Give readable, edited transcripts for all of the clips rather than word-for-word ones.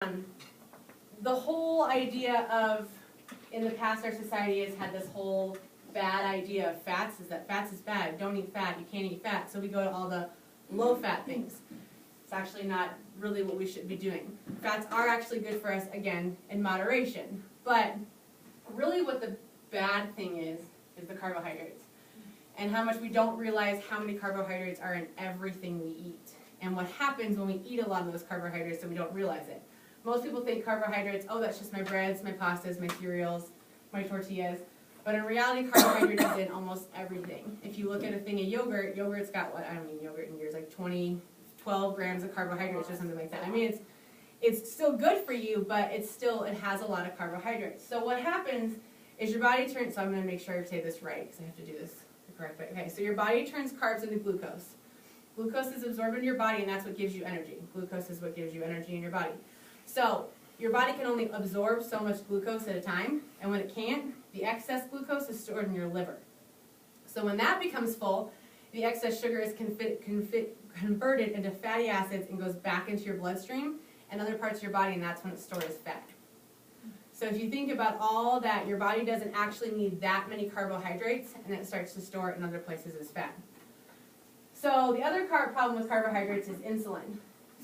The whole idea of, in the past our society has had this whole bad idea of fats, is that fats is bad, don't eat fat, you can't eat fat, so we go to all the low-fat things. It's actually not really what we should be doing. Fats are actually good for us, again, in moderation. But really what the bad thing is the carbohydrates. And how much we don't realize how many carbohydrates are in everything we eat. And what happens when we eat a lot of those carbohydrates and we don't realize it. Most people think carbohydrates, oh, that's just my breads, my pastas, my cereals, my tortillas. But in reality, carbohydrates is in almost everything. If you look at a thing of yogurt, yogurt's got what, I don't mean yogurt in years, like 12 grams of carbohydrates or something like that. I mean, it's still good for you, but it has a lot of carbohydrates. So what happens is your body turns, so I'm going to make sure I say this right, because I have to do this the correct way. Okay, so your body turns carbs into glucose. Glucose is absorbed into your body, and that's what gives you energy. Glucose is what gives you energy in your body. So your body can only absorb so much glucose at a time, and when it can't, the excess glucose is stored in your liver. So when that becomes full, the excess sugar is converted into fatty acids and goes back into your bloodstream and other parts of your body, and that's when it's stored as fat. So if you think about all that, your body doesn't actually need that many carbohydrates, and it starts to store it in other places as fat. So the other problem with carbohydrates is insulin.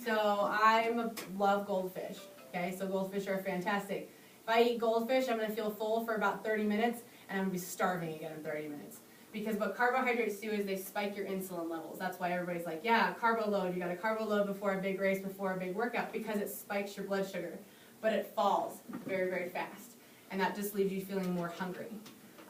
So I love goldfish. Okay, so goldfish are fantastic. If I eat goldfish, I'm going to feel full for about 30 minutes, and I'm going to be starving again in 30 minutes. Because what carbohydrates do is they spike your insulin levels. That's why everybody's like, yeah, carbo load. You got a carbo load before a big race, before a big workout, because it spikes your blood sugar. But it falls very, very fast. And that just leaves you feeling more hungry.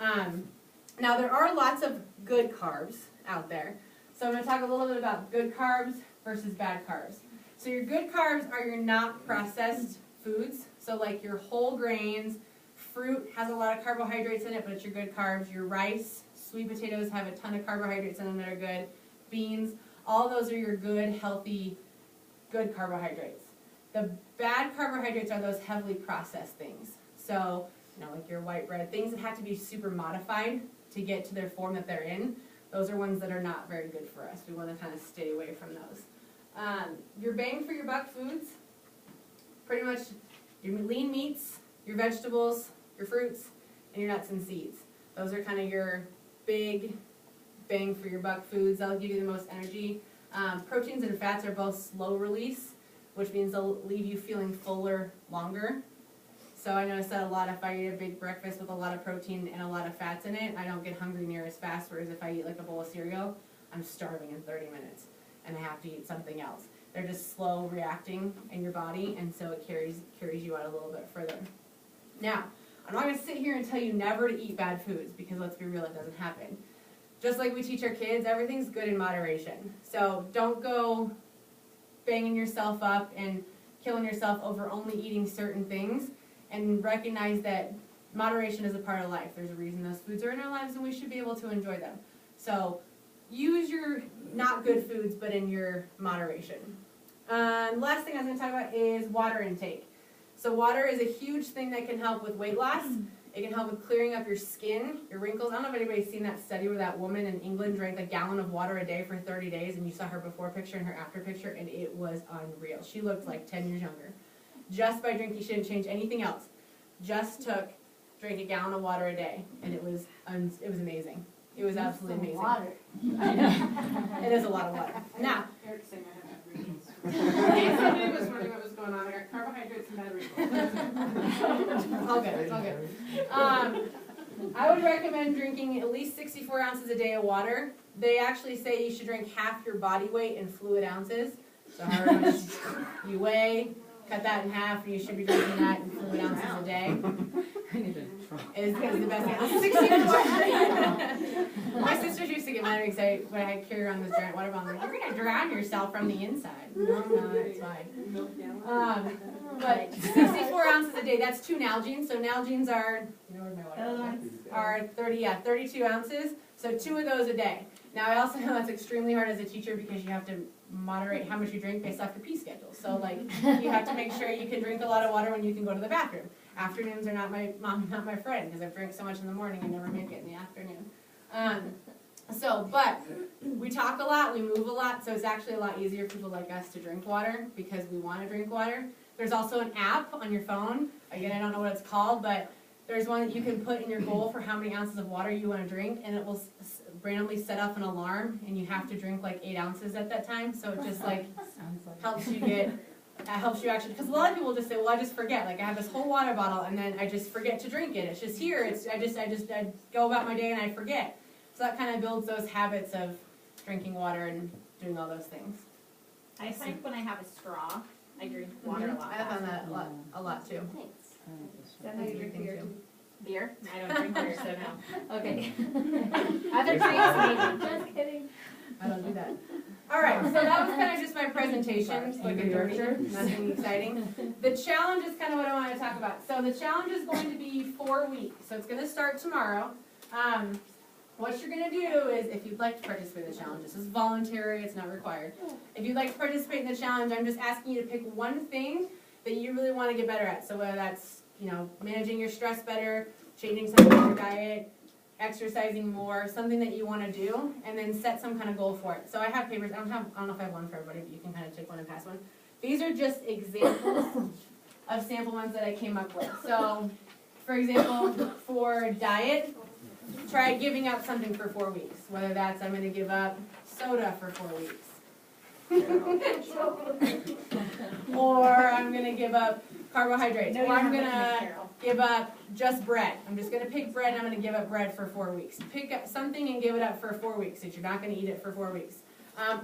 Now, there are lots of good carbs out there. So I'm going to talk a little bit about good carbs versus bad carbs. So your good carbs are your not processed foods. So like your whole grains, fruit has a lot of carbohydrates in it, but it's your good carbs. Your rice, sweet potatoes have a ton of carbohydrates in them that are good. Beans, all those are your good, healthy, good carbohydrates. The bad carbohydrates are those heavily processed things. So, like your white bread, things that have to be super modified to get to their form that they're in. Those are ones that are not very good for us. We want to kind of stay away from those. Your bang for your buck foods, pretty much your lean meats, your vegetables, your fruits, and your nuts and seeds. Those are kind of your big bang for your buck foods. That'll give you the most energy. Proteins and fats are both slow release, which means they'll leave you feeling fuller longer. So I noticed that a lot if I eat a big breakfast with a lot of protein and a lot of fats in it, I don't get hungry near as fast, whereas if I eat like a bowl of cereal, I'm starving in 30 minutes and I have to eat something else. They're just slow reacting in your body, and so it carries you out a little bit further. Now, I'm not going to sit here and tell you never to eat bad foods, because let's be real, it doesn't happen. Just like we teach our kids, everything's good in moderation. So don't go banging yourself up and killing yourself over only eating certain things, and recognize that moderation is a part of life. There's a reason those foods are in our lives, and we should be able to enjoy them. So use your not good foods, but in your moderation. The last thing I was going to talk about is water intake. So water is a huge thing that can help with weight loss. It can help with clearing up your skin, your wrinkles. I don't know if anybody's seen that study where that woman in England drank a gallon of water a day for 30 days, and you saw her before picture and her after picture, and it was unreal. She looked like 10 years younger. Just by drinking, she didn't change anything else. Just drank a gallon of water a day, and it was amazing. It was absolutely amazing. Water. I know. It is a lot of water. Now, Eric's saying I have wrinkles. Somebody was wondering what was going on. I got carbohydrates and bad wrinkles. it's all good. It's all good. I would recommend drinking at least 64 ounces a day of water. They actually say you should drink half your body weight in fluid ounces. So however much you weigh, cut that in half, and you should be drinking that in fluid ounces a day. Is the best thing. 64. My sisters used to get mad at me when I carry around this giant water bottle. Like, you're going to drown yourself from the inside. No, it's fine. But 64 ounces a day, that's 2 Nalgene's. So Nalgene's are, where's my water? Are 32 ounces. So 2 of those a day. Now I also know that's extremely hard as a teacher, because you have to moderate how much you drink based off your pee schedule. So like, you have to make sure you can drink a lot of water when you can go to the bathroom. Afternoons are not my friend, because I drink so much in the morning and never make it in the afternoon. But we talk a lot, we move a lot, so it's actually a lot easier for people like us to drink water, because we want to drink water. There's also an app on your phone. Again, I don't know what it's called, but there's one that you can put in your goal for how many ounces of water you want to drink, and it will randomly set off an alarm, and you have to drink like 8 ounces at that time. So it just like helps you get, helps you actually, because a lot of people just say, well, I just forget. Like I have this whole water bottle, and then I just forget to drink it. It's just here. I go about my day and I forget. So that kind of builds those habits of drinking water and doing all those things. I find when I have a straw, I drink water a lot. I found faster. that a lot too. Thanks. Is that how you drink beer too? Beer? I don't drink beer, so no. Okay. Other drinks maybe. Just kidding. I don't do that. All right, so that was kind of just my presentation, just like a Yorkshire, nothing exciting. The challenge is kind of what I want to talk about. So the challenge is going to be 4 weeks. So it's going to start tomorrow. What you're going to do is, if you'd like to participate in the challenge, this is voluntary, it's not required. If you'd like to participate in the challenge, I'm just asking you to pick one thing that you really want to get better at. So whether that's, you know, managing your stress better, changing something in your diet, exercising more, something that you want to do, and then set some kind of goal for it. So I have papers. I don't know if I have one for everybody, but you can kind of take one and pass one. These are just examples of sample ones that I came up with. So, for example, for diet, try giving up something for 4 weeks. Whether that's I'm going to give up soda for 4 weeks. Or I'm going to give up carbohydrates. Or I'm going to give up just bread. I'm just going to pick bread and I'm going to give up bread for 4 weeks. Pick up something and give it up for 4 weeks if you're not going to eat it for 4 weeks.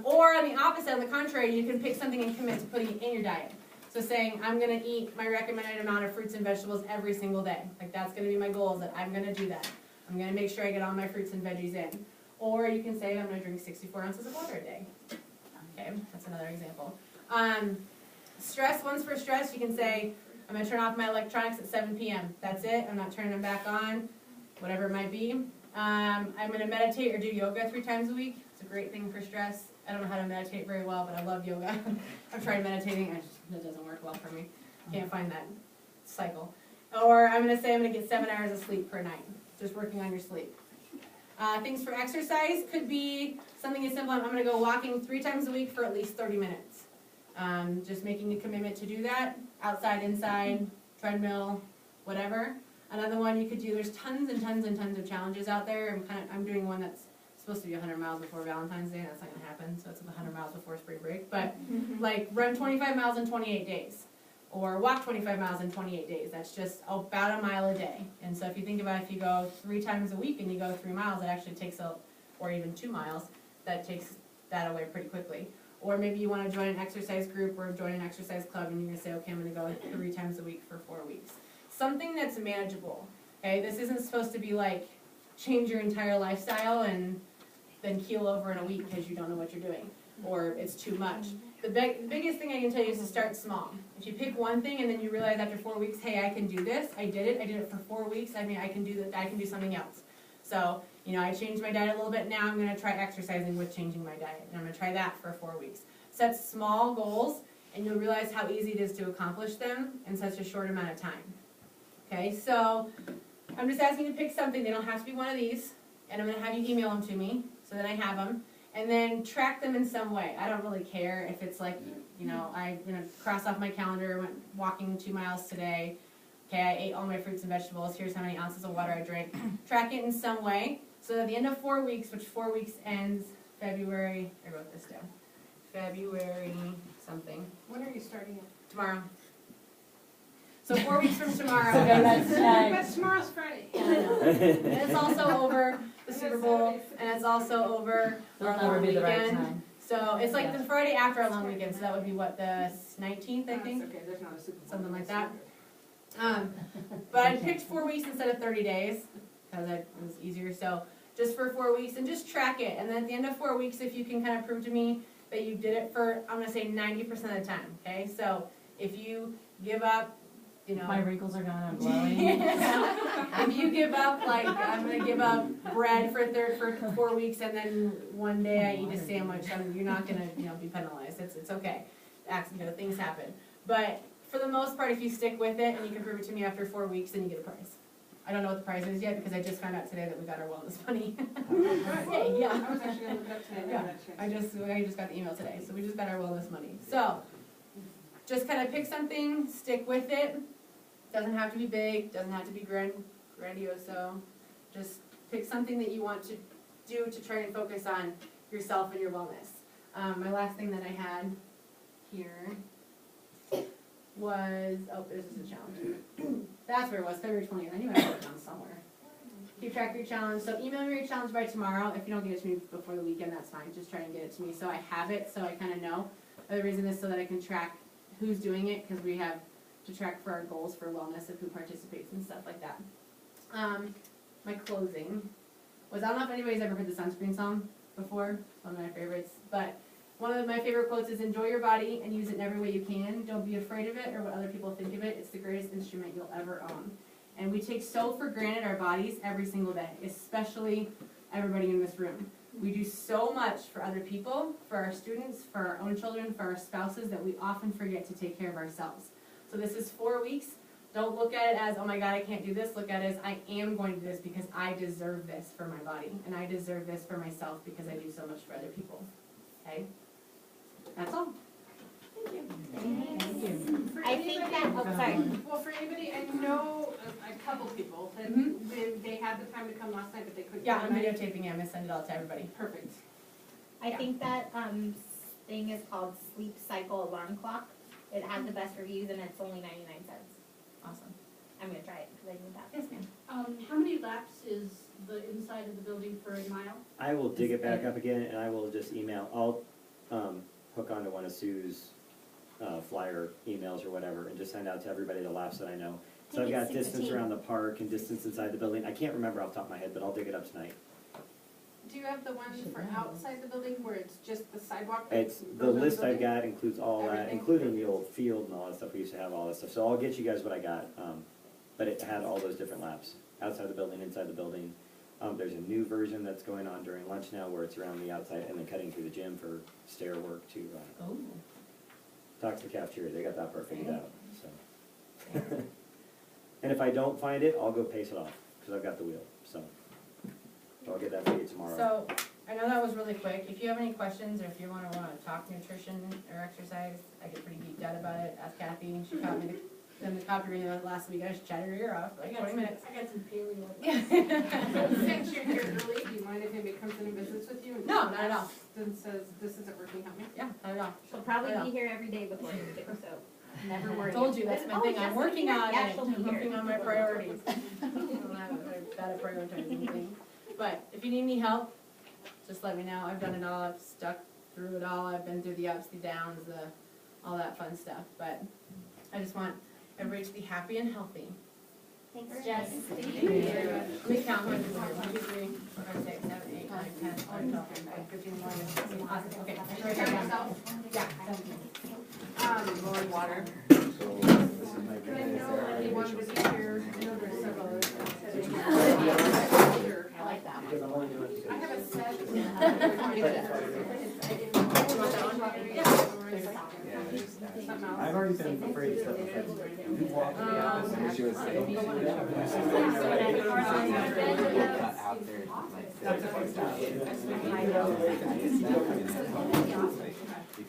Or on the opposite, on the contrary, you can pick something and commit to putting it in your diet. So saying, I'm going to eat my recommended amount of fruits and vegetables every single day. Like that's going to be my goal, is that I'm going to do that. I'm going to make sure I get all my fruits and veggies in. Or you can say, I'm going to drink 64 ounces of water a day. Okay, that's another example. Stress, one's for stress, you can say, I'm going to turn off my electronics at 7 p.m. That's it. I'm not turning them back on, whatever it might be. I'm going to meditate or do yoga 3 times a week. It's a great thing for stress. I don't know how to meditate very well, but I love yoga. I've tried meditating. It doesn't work well for me. Can't find that cycle. Or I'm going to say I'm going to get 7 hours of sleep per night. Just working on your sleep. Things for exercise could be something as simple. I'm going to go walking 3 times a week for at least 30 minutes. Just making a commitment to do that. Outside, inside, treadmill, whatever. Another one you could do, there's tons and tons and tons of challenges out there. I'm doing one that's supposed to be 100 miles before Valentine's Day. That's not going to happen, so it's 100 miles before spring break. But like run 25 miles in 28 days. Or walk 25 miles in 28 days. That's just about a mile a day. And so if you think about if you go 3 times a week and you go 3 miles, it actually takes or even 2 miles, that takes that away pretty quickly. Or maybe you want to join an exercise group or join an exercise club and you're going to say, okay, I'm going to go 3 times a week for 4 weeks. Something that's manageable. Okay, this isn't supposed to be like change your entire lifestyle and then keel over in a week because you don't know what you're doing or it's too much. The biggest thing I can tell you is to start small. If you pick one thing and then you realize after 4 weeks, hey, I can do this. I did it for 4 weeks. I mean, I can do that. I can do something else. So, you know, I changed my diet a little bit. Now I'm going to try exercising with changing my diet. And I'm going to try that for 4 weeks. Set small goals, and you'll realize how easy it is to accomplish them in such a short amount of time. Okay, so I'm just asking you to pick something. They don't have to be one of these. And I'm going to have you email them to me so that I have them. And then track them in some way. I don't really care if it's like, you know, I'm going to cross off my calendar, went walking 2 miles today. Okay, I ate all my fruits and vegetables. Here's how many ounces of water I drank. Track it in some way. So at the end of 4 weeks, which 4 weeks ends February, I wrote this down. February something. When are you starting it? Tomorrow. So 4 weeks from tomorrow. But tomorrow's Friday. Yeah, I know. And it's also over the Super Bowl, and it's also over our long weekend. So it's like the Friday after our long weekend, so that would be what, the 19th, I think? Okay, there's not a Super Bowl. Something like that. But I picked 4 weeks instead of 30 days, because it was easier, so just for 4 weeks, and just track it. And then at the end of 4 weeks, if you can kind of prove to me that you did it for, I'm going to say 90% of the time, okay? So if you give up, you know. My wrinkles are gone, I'm glowing. If you give up, like, I'm going to give up bread for 4 weeks, and then one day I eat a sandwich, you're not going to, you know, be penalized. It's okay. You know, things happen. But for the most part, if you stick with it and you can prove it to me after 4 weeks, then you get a prize. I don't know what the prize is yet because I just found out today that we got our wellness money. Hey, yeah. I was actually going to look up today. Yeah. I just got the email today, so we just got our wellness money. So just kind of pick something, stick with it. Doesn't have to be big, doesn't have to be grandioso. Just pick something that you want to do to try and focus on yourself and your wellness. My last thing that I had here was, oh, this is a challenge. That's where it was, February 20th. I knew I wrote it down somewhere. Keep track of your challenge. So email me your challenge by tomorrow. If you don't get it to me before the weekend, that's fine. Just try and get it to me so I have it, so I kind of know. The reason is so that I can track who's doing it, because we have to track for our goals for wellness of who participates and stuff like that. My closing was, I don't know if anybody's ever heard the sunscreen song before. It's one of my favorites. But one of my favorite quotes is, enjoy your body and use it in every way you can. Don't be afraid of it or what other people think of it. It's the greatest instrument you'll ever own. And we take so for granted our bodies every single day, especially everybody in this room. We do so much for other people, for our students, for our own children, for our spouses, that we often forget to take care of ourselves. So this is 4 weeks. Don't look at it as, oh my God, I can't do this. Look at it as, I am going to do this because I deserve this for my body. And I deserve this for myself because I do so much for other people. Okay? That's all. Thank you. Thank you. I think that, oh, sorry. Well, for anybody, I know a couple people that they had the time to come last night, but they couldn't. Yeah, come I'm tonight. videotaping it. I'm going to send it all to everybody. Perfect. I think that thing is called Sleep Cycle Alarm Clock. It has the best reviews and it's only 99 cents. Awesome. I'm gonna try it because I need that. Yes, ma'am. How many laps is the inside of the building for a mile? I will dig it back up again and I will just email, I'll hook onto one of Sue's flyer emails or whatever and just send out to everybody the laps that I know. So I've got distance around the park and distance inside the building. I can't remember off the top of my head, but I'll dig it up tonight. Do you have the one for outside the building where it's just the sidewalk? It's, that the goes on list I've building? got includes all that, Everything? including the old field and all that stuff. We used to have all that stuff. So I'll get you guys what I got. But it had all those different laps, outside the building, inside the building. There's a new version that's going on during lunch now where it's around the outside and then cutting through the gym for stair work to Oh. talk to the cafeteria. They got that part figured out, so. And if I don't find it, I'll go pace it off, because I've got the wheel, so. I'll get that for you tomorrow. So, I know that was really quick. If you have any questions or if you wanna talk nutrition or exercise, I get pretty geeked out about it. Ask Kathy. She caught me in the copy reading last week. I just chatted her ear off, like 20 minutes. I got some paleo. Since you're here early, do you mind if anybody comes in and visits with you? And No, not at all. Then says, this isn't working, help me? Yeah, not at all. She'll probably I be know. here every day before you do, so never I worry. told you, that's my thing. I'm yes, working on yeah, it. she'll be I'm here. working on my priorities. I don't have a better prioritizing thing. But if you need any help, just let me know. I've done it all. I've stuck through it all. I've been through the ups, the downs, all that fun stuff. But I just want everybody to be happy and healthy. Thanks, Jess. Thank you very much. Let me count. 1, 2, 3, 4, 5, 6, 7, 8, 9, 10, 11, 12, 13, 15, 16. Awesome. Okay. Can you count yourself? Yeah. 17. Lord water. So this is my Can I know anyone to be here? I know there's several others. I like that one. Because I'm only doing. I have a set. Something else. I've already been afraid to step afraid. You walked me out and she was saying. Cut out there. Like,